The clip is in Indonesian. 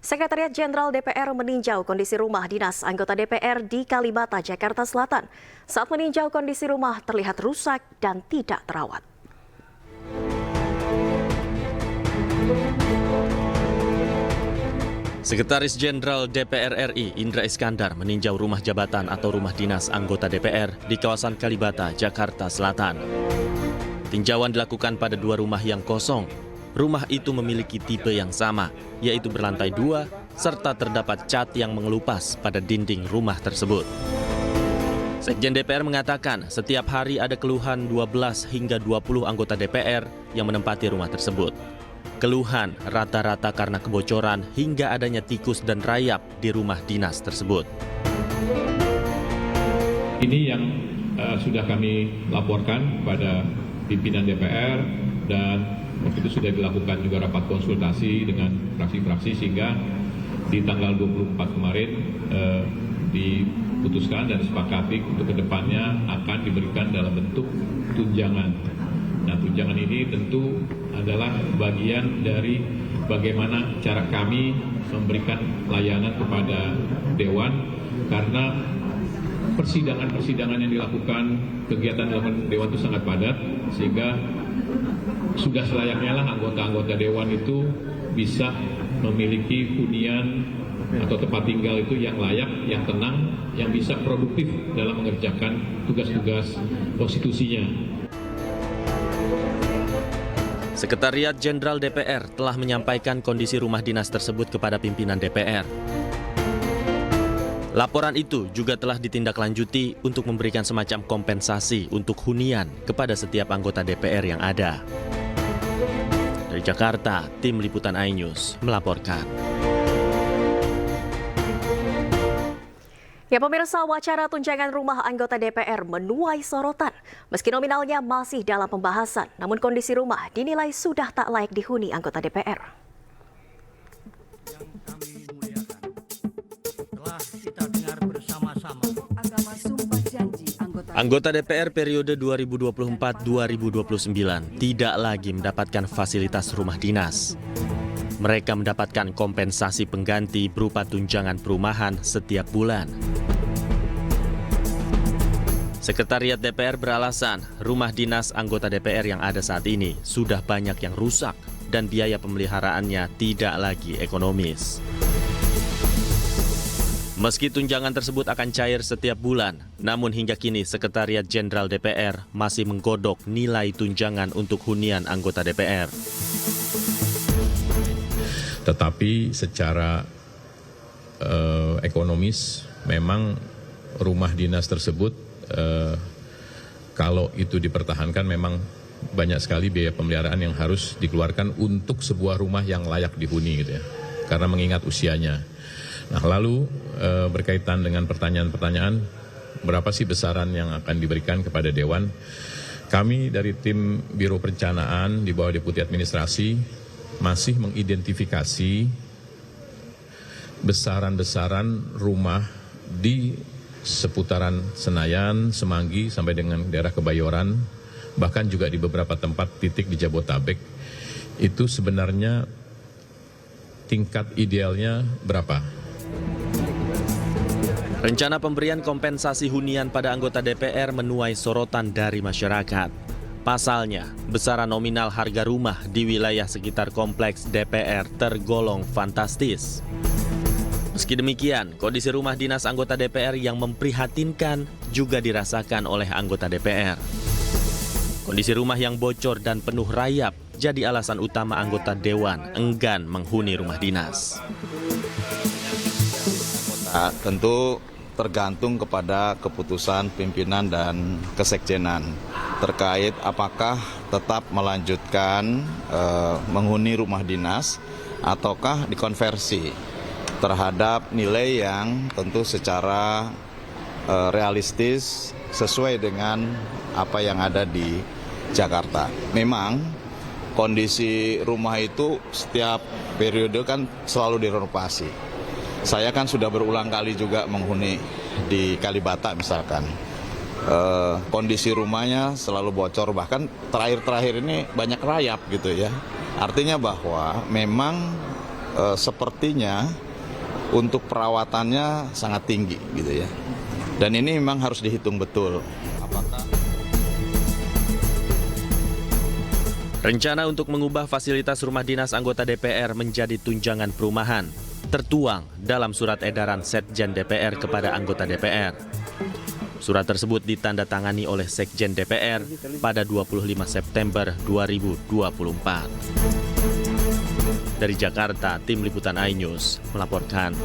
Sekretariat Jenderal DPR meninjau kondisi rumah dinas anggota DPR di Kalibata, Jakarta Selatan. Saat meninjau kondisi rumah terlihat rusak dan tidak terawat. Sekretaris Jenderal DPR RI Indra Iskandar meninjau rumah jabatan atau rumah dinas anggota DPR di kawasan Kalibata, Jakarta Selatan. Tinjauan dilakukan pada dua rumah yang kosong. Rumah itu memiliki tipe yang sama, yaitu berlantai 2, serta terdapat cat yang mengelupas pada dinding rumah tersebut. Sekjen DPR mengatakan setiap hari ada keluhan 12 hingga 20 anggota DPR yang menempati rumah tersebut. Keluhan rata-rata karena kebocoran hingga adanya tikus dan rayap di rumah dinas tersebut. Ini yang sudah kami laporkan pada pimpinan DPR dan waktu itu sudah dilakukan juga rapat konsultasi dengan fraksi-fraksi sehingga di tanggal 24 kemarin diputuskan dan disepakati untuk kedepannya akan diberikan dalam bentuk tunjangan. Nah, tunjangan ini tentu adalah bagian dari bagaimana cara kami memberikan layanan kepada Dewan, karena persidangan-persidangan yang dilakukan, kegiatan dilakukan Dewan itu sangat padat, sehingga sudah selayaknya lah anggota-anggota Dewan itu bisa memiliki hunian atau tempat tinggal itu yang layak, yang tenang, yang bisa produktif dalam mengerjakan tugas-tugas konstitusinya. Sekretariat Jenderal DPR telah menyampaikan kondisi rumah dinas tersebut kepada pimpinan DPR. Laporan itu juga telah ditindaklanjuti untuk memberikan semacam kompensasi untuk hunian kepada setiap anggota DPR yang ada. Dari Jakarta, tim liputan iNews melaporkan. Ya pemirsa, wacana tunjangan rumah anggota DPR menuai sorotan. Meski nominalnya masih dalam pembahasan, namun kondisi rumah dinilai sudah tak layak dihuni anggota DPR. Yang kami muliakan, telah kita dengar bersama-sama agama sumpah janji Anggota DPR periode 2024-2029 tidak lagi mendapatkan fasilitas rumah dinas. Mereka mendapatkan kompensasi pengganti berupa tunjangan perumahan setiap bulan. Sekretariat DPR beralasan rumah dinas anggota DPR yang ada saat ini sudah banyak yang rusak dan biaya pemeliharaannya tidak lagi ekonomis. Meski tunjangan tersebut akan cair setiap bulan, namun hingga kini Sekretariat Jenderal DPR masih menggodok nilai tunjangan untuk hunian anggota DPR. Tetapi secara ekonomis memang rumah dinas tersebut kalau itu dipertahankan memang banyak sekali biaya pemeliharaan yang harus dikeluarkan untuk sebuah rumah yang layak dihuni gitu ya, karena mengingat usianya. Nah, lalu berkaitan dengan pertanyaan-pertanyaan berapa sih besaran yang akan diberikan kepada Dewan, kami dari tim Biro Perencanaan di bawah Deputi Administrasi masih mengidentifikasi besaran-besaran rumah di seputaran Senayan, Semanggi, sampai dengan daerah Kebayoran, bahkan juga di beberapa tempat titik di Jabotabek, itu sebenarnya tingkat idealnya berapa? Rencana pemberian kompensasi hunian pada anggota DPR menuai sorotan dari masyarakat. Pasalnya, besaran nominal harga rumah di wilayah sekitar kompleks DPR tergolong fantastis. Meski demikian, kondisi rumah dinas anggota DPR yang memprihatinkan juga dirasakan oleh anggota DPR. Kondisi rumah yang bocor dan penuh rayap jadi alasan utama anggota Dewan enggan menghuni rumah dinas. Tentu tergantung kepada keputusan pimpinan dan kesekjenan terkait apakah tetap melanjutkan menghuni rumah dinas ataukah dikonversi terhadap nilai yang tentu secara realistis sesuai dengan apa yang ada di Jakarta. Memang kondisi rumah itu setiap periode kan selalu direnovasi. Saya kan sudah berulang kali juga menghuni di Kalibata misalkan. Kondisi rumahnya selalu bocor, bahkan terakhir-terakhir ini banyak rayap gitu ya. Artinya bahwa memang sepertinya untuk perawatannya sangat tinggi gitu ya. Dan ini memang harus dihitung betul. Apakah Rencana untuk mengubah fasilitas rumah dinas anggota DPR menjadi tunjangan perumahan tertuang dalam surat edaran Sekjen DPR kepada anggota DPR. Surat tersebut ditandatangani oleh Sekjen DPR pada 25 September 2024. Dari Jakarta, Tim Liputan iNews melaporkan.